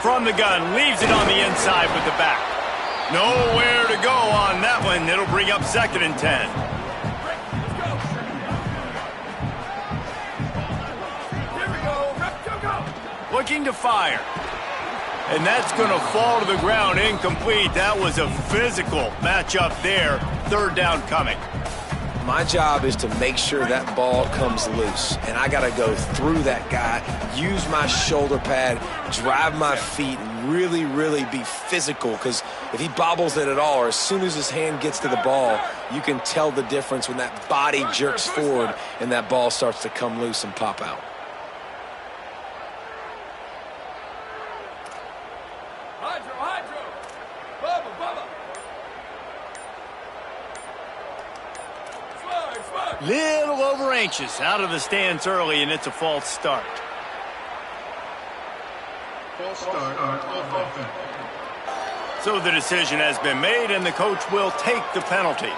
From the gun, leaves it on the inside with the back. Nowhere to go on that one. It'll bring up 2nd and 10. Looking to fire. And that's going to fall to the ground incomplete. That was a physical matchup there. 3rd down coming. My job is to make sure that ball comes loose. And I got to go through that guy, use my shoulder pad, drive my feet, and really, really be physical. Because if he bobbles it at all, or as soon as his hand gets to the ball, you can tell the difference when that body jerks forward and that ball starts to come loose and pop out. Little over anxious, out of the stands early, and it's a false start. False start on offense. So the decision has been made, and the coach will take the penalty.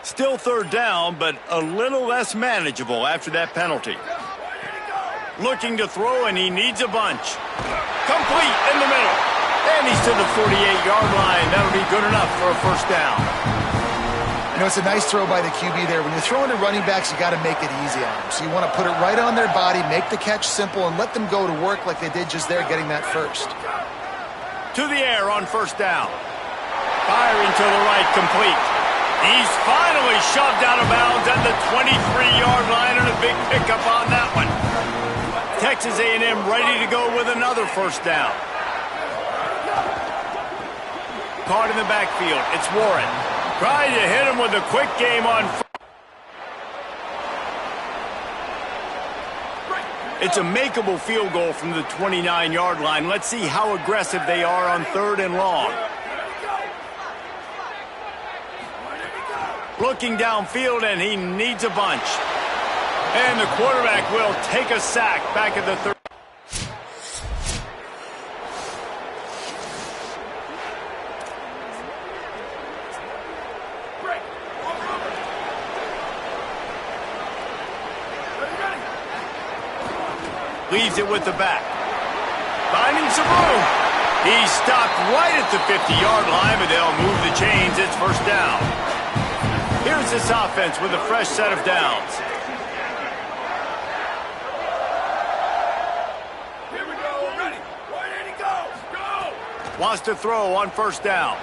Still 3rd down, but a little less manageable after that penalty. Looking to throw, and he needs a bunch. Complete in the middle. And he's to the 48-yard line. That'll be good enough for a 1st down. You know, it's a nice throw by the QB there. When you're throwing to running backs, you got to make it easy on them. So you want to put it right on their body, make the catch simple, and let them go to work like they did just there, getting that first. To the air on 1st down. Firing to the right, complete. He's finally shoved out of bounds at the 23-yard line, and a big pickup on that one. Texas A&M ready to go with another 1st down. Caught in the backfield. It's Warren. Trying to hit him with a quick game on. It's a makeable field goal from the 29-yard line. Let's see how aggressive they are on 3rd and long. Looking downfield, and he needs a bunch. And the quarterback will take a sack back at the 30. Leaves it with the back. Finding some room. He's stopped right at the 50-yard line, but they'll move the chains. It's 1st down. Here's this offense with a fresh set of downs. Here we go. Ready. Ready to go. Go. Wants to throw on 1st down.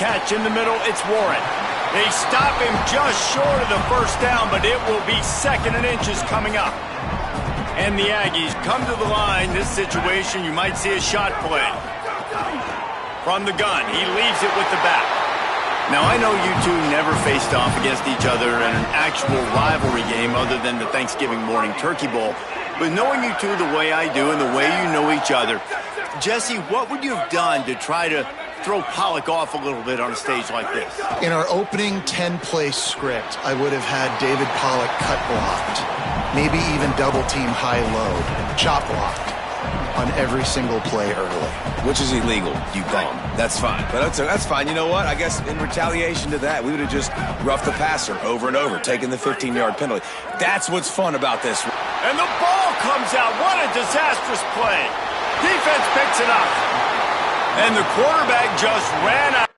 Catch in the middle. It's Warren. They stop him just short of the 1st down, but it will be 2nd and inches coming up. And the Aggies come to the line. This situation, you might see a shot play. From the gun, he leaves it with the back. Now, I know you two never faced off against each other in an actual rivalry game other than the Thanksgiving morning turkey bowl. But knowing you two the way I do and the way you know each other, Jesse, what would you have done to try to throw Pollock off a little bit on a stage like this? In our opening 10-play script, I would have had David Pollock cut blocked. Maybe even double-team high-low, chop blocked on every single play early. Which is illegal, you bum. That's fine. But that's fine. You know what? I guess in retaliation to that, we would have just roughed the passer over and over, taking the 15-yard penalty. That's what's fun about this. And the ball comes out. What a disastrous play. Defense picks it up. And the quarterback just ran out.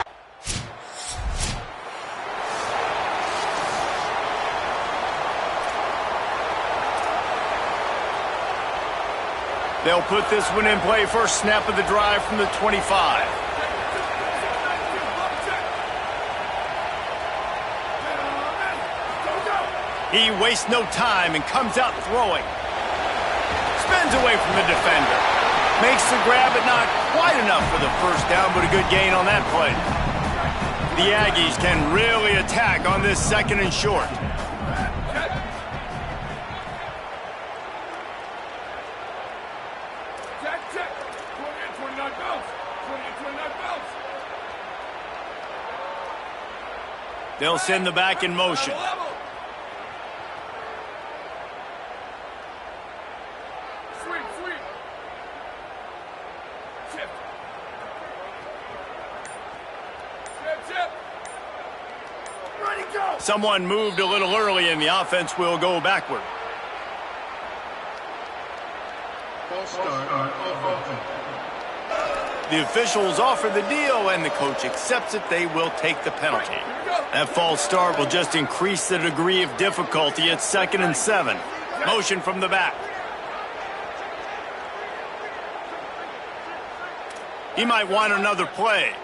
They'll put this one in play. First snap of the drive from the 25. He wastes no time and comes out throwing. Spins away from the defender. Makes the grab, but not quite enough for the 1st down, but a good gain on that play. The Aggies can really attack on this 2nd and short. They'll send the back in motion. Someone moved a little early, and the offense will go backward. False start on offense. The officials offer the deal, and the coach accepts it. They will take the penalty. That false start will just increase the degree of difficulty. It's 2nd and 7. Motion from the back. He might want another play.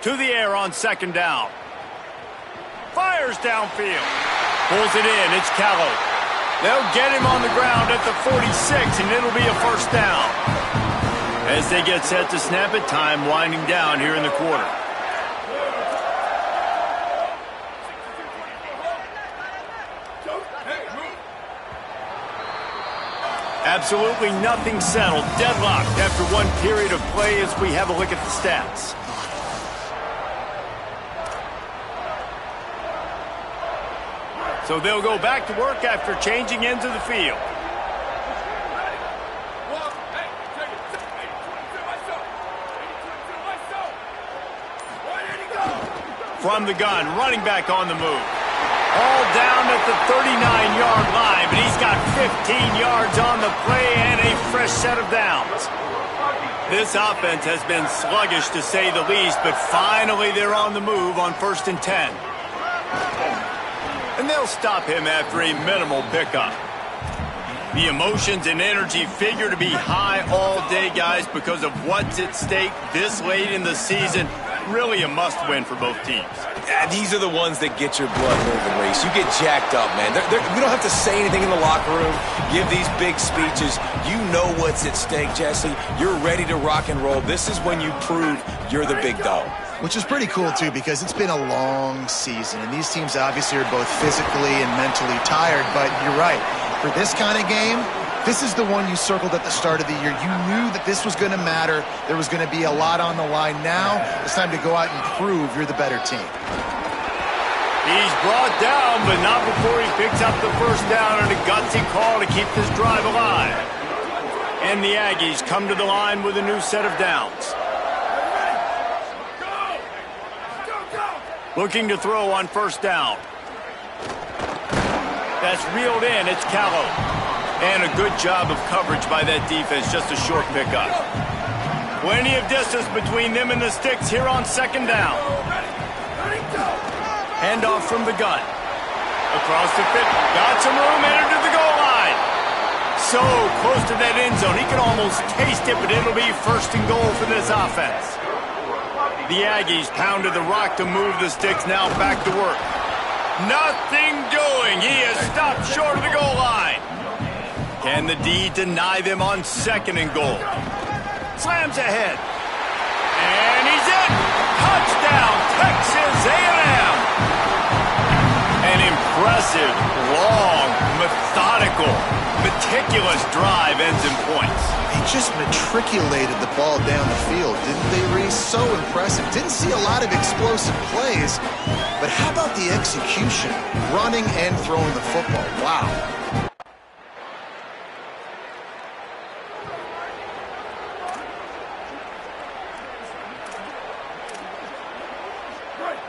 To the air on 2nd down. Fires downfield. Pulls it in. It's Callow. They'll get him on the ground at the 46, and it'll be a 1st down. As they get set to snap it, time winding down here in the quarter. Absolutely nothing settled. Deadlocked after one period of play as we have a look at the stats. So they'll go back to work after changing into the field. From the gun, running back on the move. All down at the 39-yard line, but he's got 15 yards on the play and a fresh set of downs. This offense has been sluggish to say the least, but finally they're on the move on 1st and 10. And they'll stop him after a minimal pickup. The emotions and energy figure to be high all day, guys, because of what's at stake this late in the season. Really a must-win for both teams. Yeah, these are the ones that get your blood moving, Reese. You get jacked up, man. We don't have to say anything in the locker room, give these big speeches. You know what's at stake, Jesse. You're ready to rock and roll. This is when you prove you're the big dog. Which is pretty cool, too, because it's been a long season, and these teams obviously are both physically and mentally tired, but you're right. For this kind of game, this is the one you circled at the start of the year. You knew that this was going to matter. There was going to be a lot on the line. Now it's time to go out and prove you're the better team. He's brought down, but not before he picks up the 1st down and a gutsy call to keep this drive alive. And the Aggies come to the line with a new set of downs. Looking to throw on 1st down. That's reeled in. It's Callow. And a good job of coverage by that defense. Just a short pickup. Plenty of distance between them and the sticks here on 2nd down. Handoff from the gun. Across the 50. Got some room. Entered to the goal line. So close to that end zone. He can almost taste it, but it'll be 1st and goal for this offense. The Aggies pounded the rock to move the sticks. Now back to work. Nothing doing. He is stopped short of the goal line. Can the D deny them on 2nd and goal? Slams ahead. And he's in. Touchdown, Texas A&M. An impressive, long, methodical, meticulous drive ends in points. They just matriculated the ball down the field, didn't they, Reese? So impressive. Didn't see a lot of explosive plays, but how about the execution? Running and throwing the football. Wow.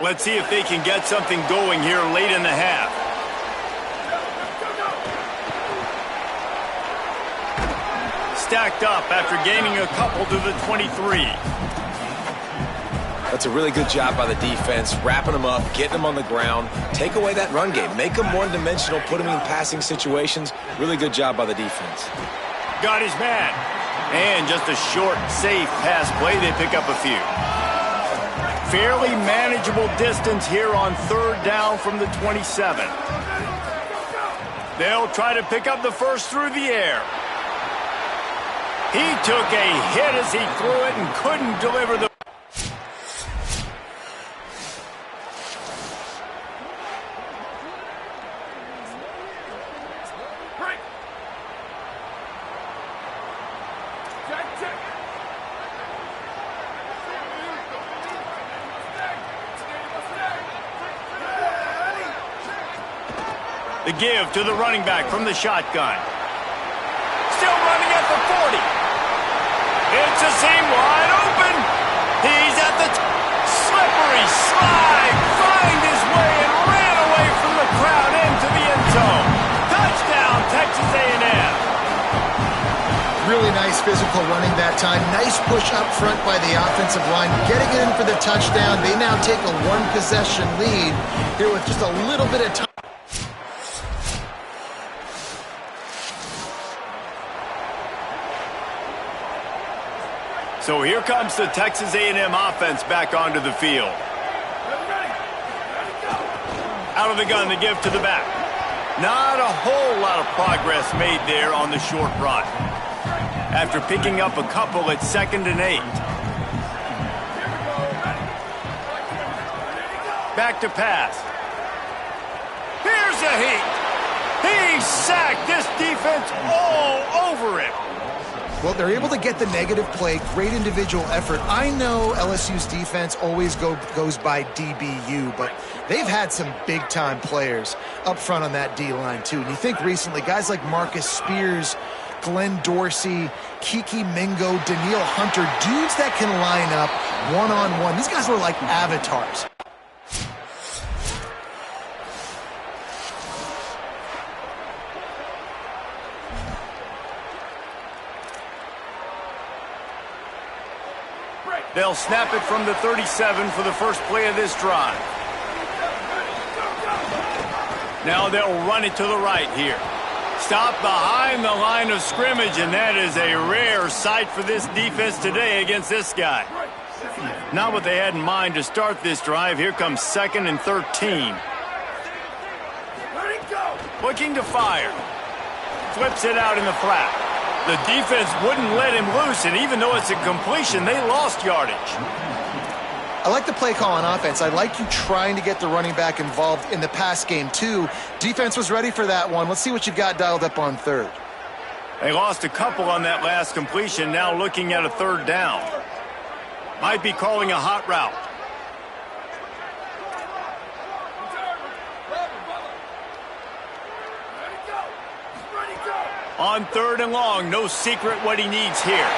Let's see if they can get something going here late in the half. Stacked up after gaining a couple to the 23. That's a really good job by the defense, wrapping them up, getting them on the ground, take away that run game, make them one-dimensional, put them in passing situations. Really good job by the defense. Got his man. And just a short, safe pass play. They pick up a few. Fairly manageable distance here on 3rd down from the 27. They'll try to pick up the 1st through the air. He took a hit as he threw it and couldn't deliver the... The give to the running back from the shotgun. Still running at the 40. It's a seam wide open. Really nice physical running that time. Nice push up front by the offensive line. Getting it in for the touchdown. They now take a one-possession lead here with just a little bit of time. So here comes the Texas A&M offense back onto the field. Out of the gun to give to the back. Not a whole lot of progress made there on the short run. After picking up a couple at 2nd and 8. Back to pass. Here's a heat. He sacked this defense all over him. Well, they're able to get the negative play. Great individual effort. I know LSU's defense always goes by DBU, but they've had some big-time players up front on that D-line, too. And you think recently, guys like Marcus Spears, Glenn Dorsey, Kiki Mingo, Daniil Hunter, dudes that can line up one-on-one. These guys were like avatars. They'll snap it from the 37 for the first play of this drive. Now they'll run it to the right here. Stop behind the line of scrimmage, and that is a rare sight for this defense today against this guy. Not what they had in mind to start this drive. Here comes 2nd and 13. Looking to fire. Flips it out in the flat. The defense wouldn't let him loose, and even though it's a completion, they lost yardage. I like the play call on offense. I like you trying to get the running back involved in the pass game, too. Defense was ready for that one. Let's see what you've got dialed up on 3rd. They lost a couple on that last completion, now looking at a 3rd down. Might be calling a hot route. On 3rd and long, no secret what he needs here.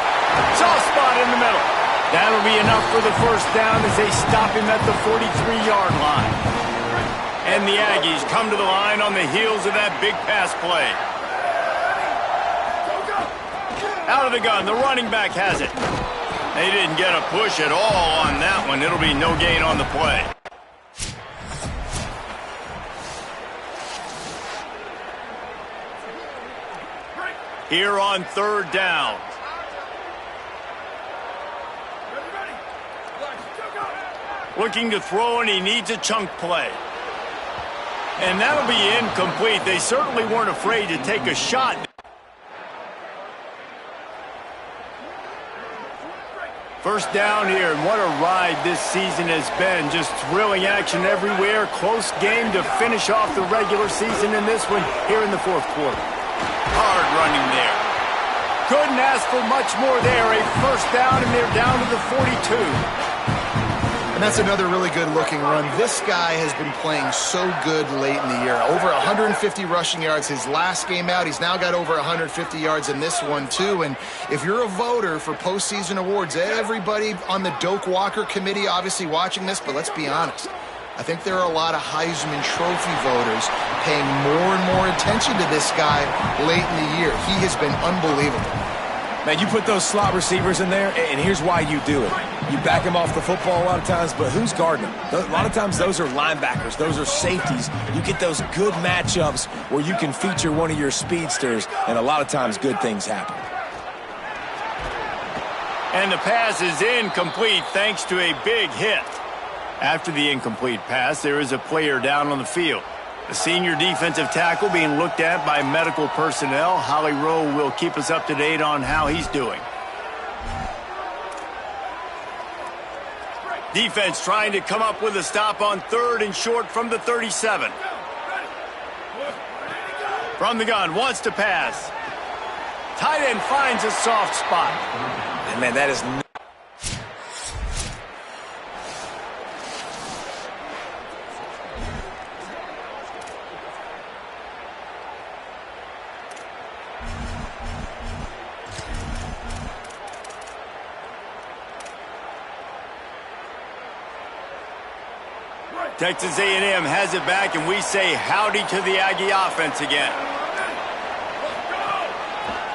Soft spot in the middle. That'll be enough for the first down as they stop him at the 43-yard line. And the Aggies come to the line on the heels of that big pass play. Out of the gun, the running back has it. They didn't get a push at all on that one. It'll be no gain on the play. Here on 3rd down. Looking to throw, and he needs a chunk play. And that'll be incomplete. They certainly weren't afraid to take a shot. First down here, and what a ride this season has been. Just thrilling action everywhere. Close game to finish off the regular season in this one here in the 4th quarter. Hard running there. Couldn't ask for much more there. A first down, and they're down to the 42. And that's another really good-looking run. This guy has been playing so good late in the year. Over 150 rushing yards his last game out. He's now got over 150 yards in this one, too. And if you're a voter for postseason awards, everybody on the Doak Walker committee obviously watching this, but let's be honest. I think there are a lot of Heisman Trophy voters paying more and more attention to this guy late in the year. He has been unbelievable. Man, you put those slot receivers in there, and here's why you do it. You back them off the football a lot of times, but who's guarding them? A lot of times those are linebackers. Those are safeties. You get those good matchups where you can feature one of your speedsters, and a lot of times good things happen. And the pass is incomplete thanks to a big hit. After the incomplete pass, there is a player down on the field. The senior defensive tackle being looked at by medical personnel. Holly Rowe will keep us up to date on how he's doing. Defense trying to come up with a stop on 3rd and short from the 37. From the gun, wants to pass. Tight end finds a soft spot. And man, that is Texas A&M has it back, and we say howdy to the Aggie offense again.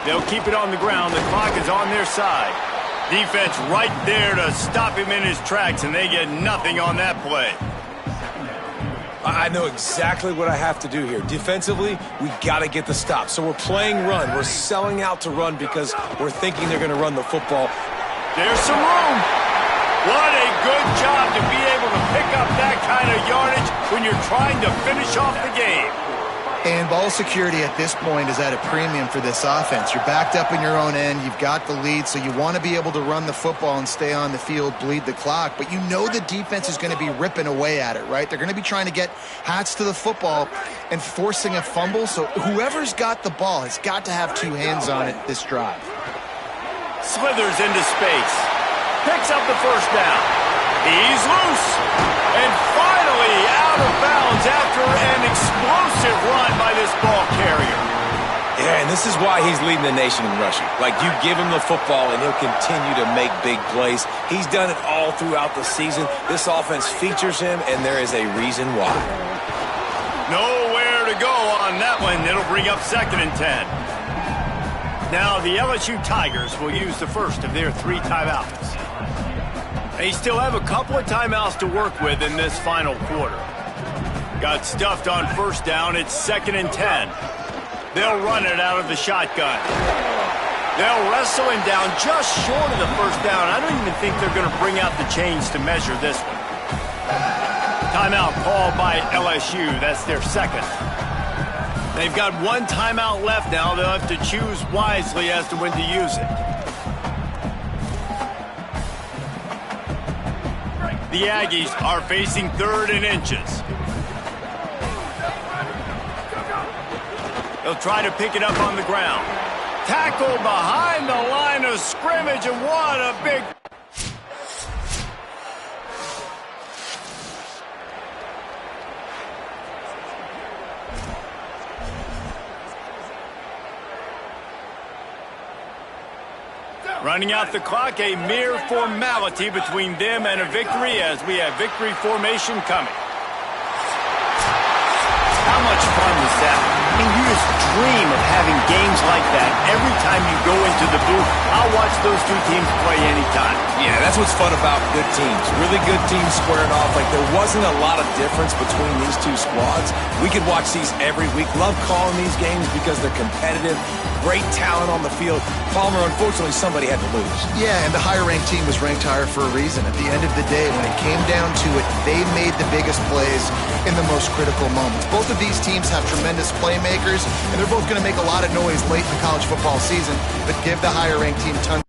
They'll keep it on the ground. The clock is on their side. Defense right there to stop him in his tracks, and they get nothing on that play. I know exactly what I have to do here. Defensively, we got to get the stop. So we're playing run. We're selling out to run because we're thinking they're going to run the football. There's some room. What a good job to be able to pick up that kind of yardage when you're trying to finish off the game. And ball security at this point is at a premium for this offense. You're backed up in your own end. You've got the lead, so you want to be able to run the football and stay on the field, bleed the clock. But you know the defense is going to be ripping away at it, right? They're going to be trying to get hats to the football and forcing a fumble. So whoever's got the ball has got to have two hands on it this drive. Slithers into space. Picks up the first down. He's loose. And finally out of bounds after an explosive run by this ball carrier. Yeah, and this is why he's leading the nation in rushing. Like, you give him the football, and he'll continue to make big plays. He's done it all throughout the season. This offense features him, and there is a reason why. Nowhere to go on that one. It'll bring up 2nd and 10. Now, the LSU Tigers will use the first of their 3 timeouts. They still have a couple of timeouts to work with in this final quarter. Got stuffed on first down. It's 2nd and 10. They'll run it out of the shotgun. They'll wrestle him down just short of the first down. I don't even think they're going to bring out the chains to measure this one. Timeout called by LSU. That's their 2nd. They've got 1 timeout left now. They'll have to choose wisely as to when to use it. The Aggies are facing 3rd and inches. They'll try to pick it up on the ground. Tackle behind the line of scrimmage, and what a big... Running out the clock, a mere formality between them and a victory as we have victory formation coming. How much fun was that? I mean, you just dream of having games like that every time you go into the booth. I'll watch those 2 teams play anytime. Yeah, that's what's fun about good teams. Really good teams squaring off. Like, there wasn't a lot of difference between these 2 squads. We could watch these every week. Love calling these games because they're competitive. Great talent on the field. Palmer, unfortunately, somebody had to lose. Yeah, and the higher-ranked team was ranked higher for a reason. At the end of the day, when it came down to it, they made the biggest plays in the most critical moments. Both of these teams have tremendous playmakers, and they're both going to make a lot of noise late in the college football season, but give the higher-ranked team tons.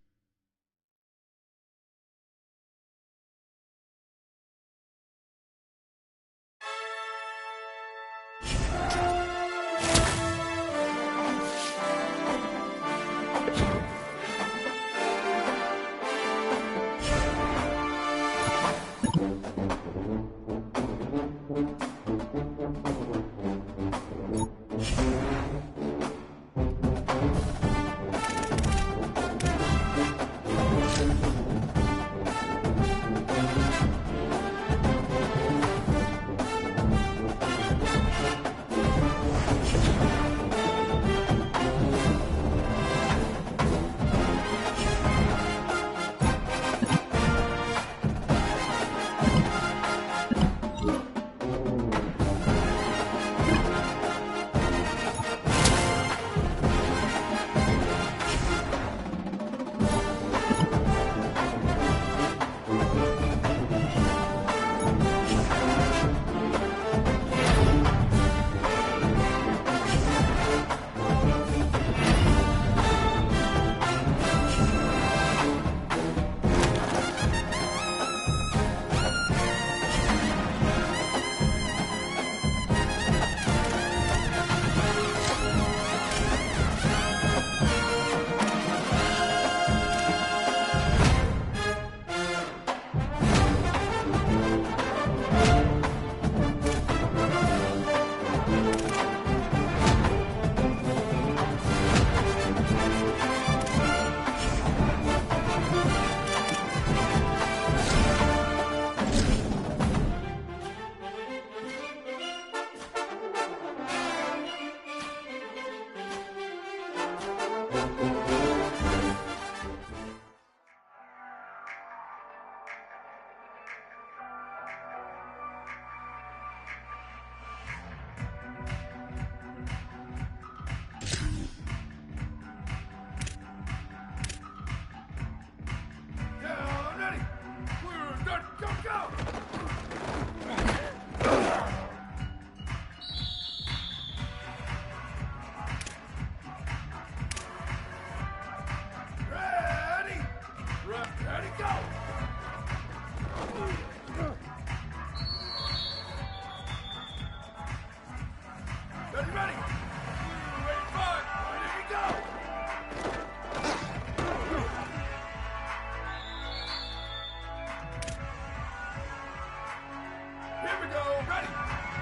go. Ready.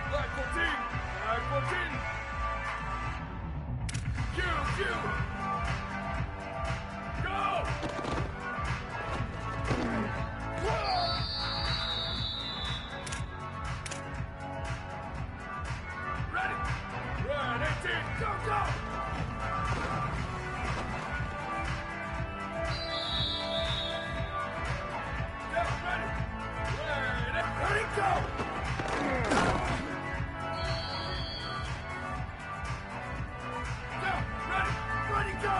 Flag 14. Flag 14. Cue. Go. Ready. Red 18. Go. Ready, go! Go! Ready, go!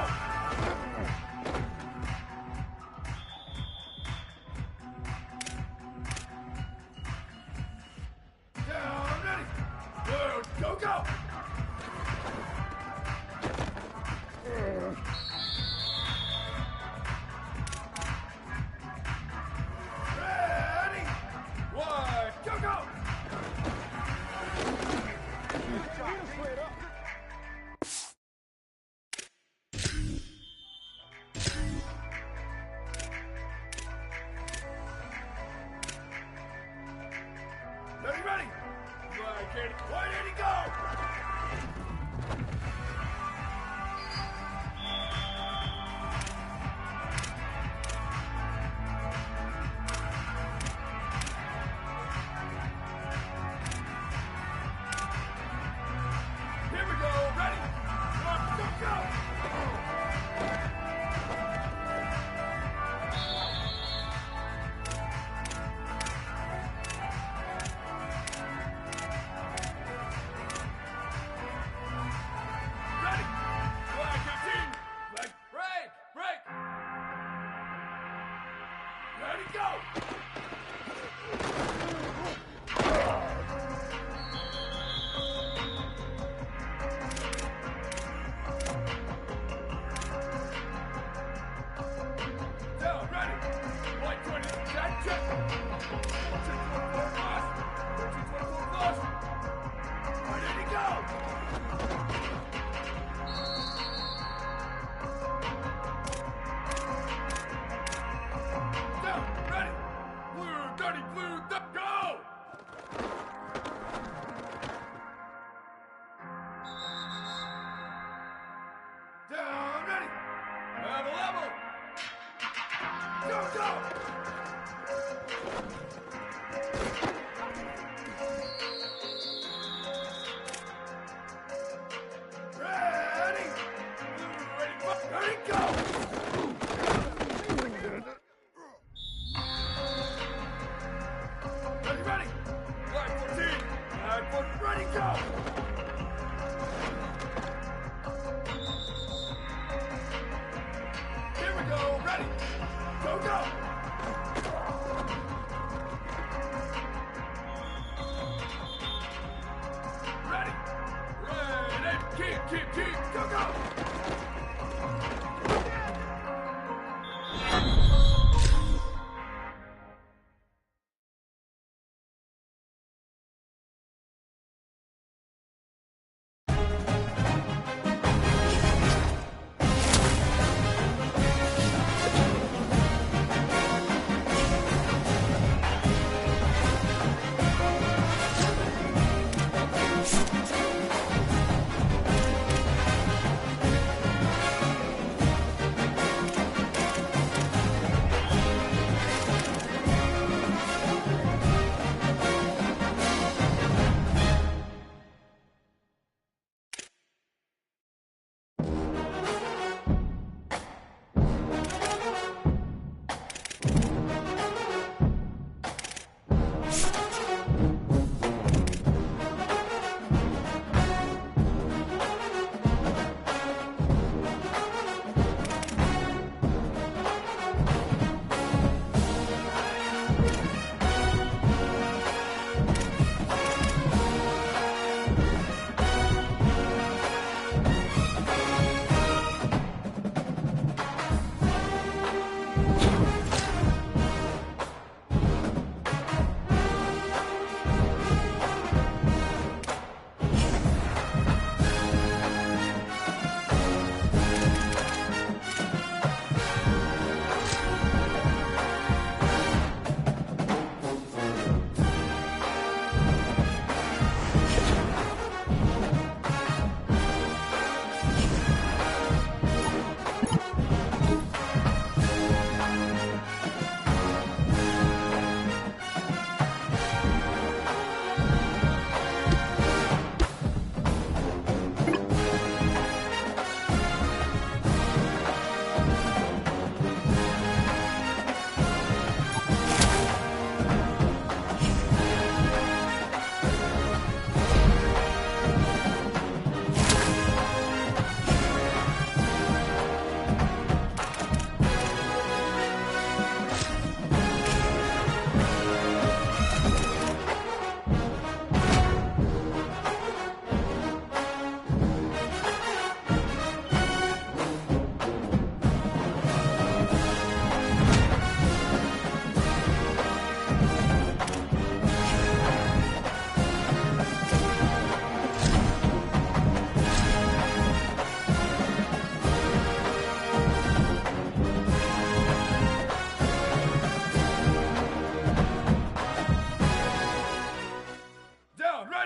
Down, ready! Blue, go! Ready! One, go! Ready? Right, kid. Why did he go? Here we go. Ready? One, go! Ready? Flag 15. Flag, break. Ready, go. Down, ready. White 20, check. 224 plus. 224 plus. Where did he go? Down, ready. Blue, dirty blue, go. Down, ready. Level. Go! Ready, go! Ready? Flag 14. Flag 14. Ready, go! Here we go. Ready? Go! Ready? Keep. Go!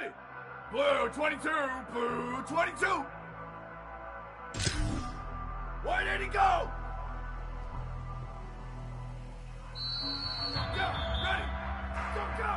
ready? Blue 22, blue 22. 180 go. Go, ready. Go, go.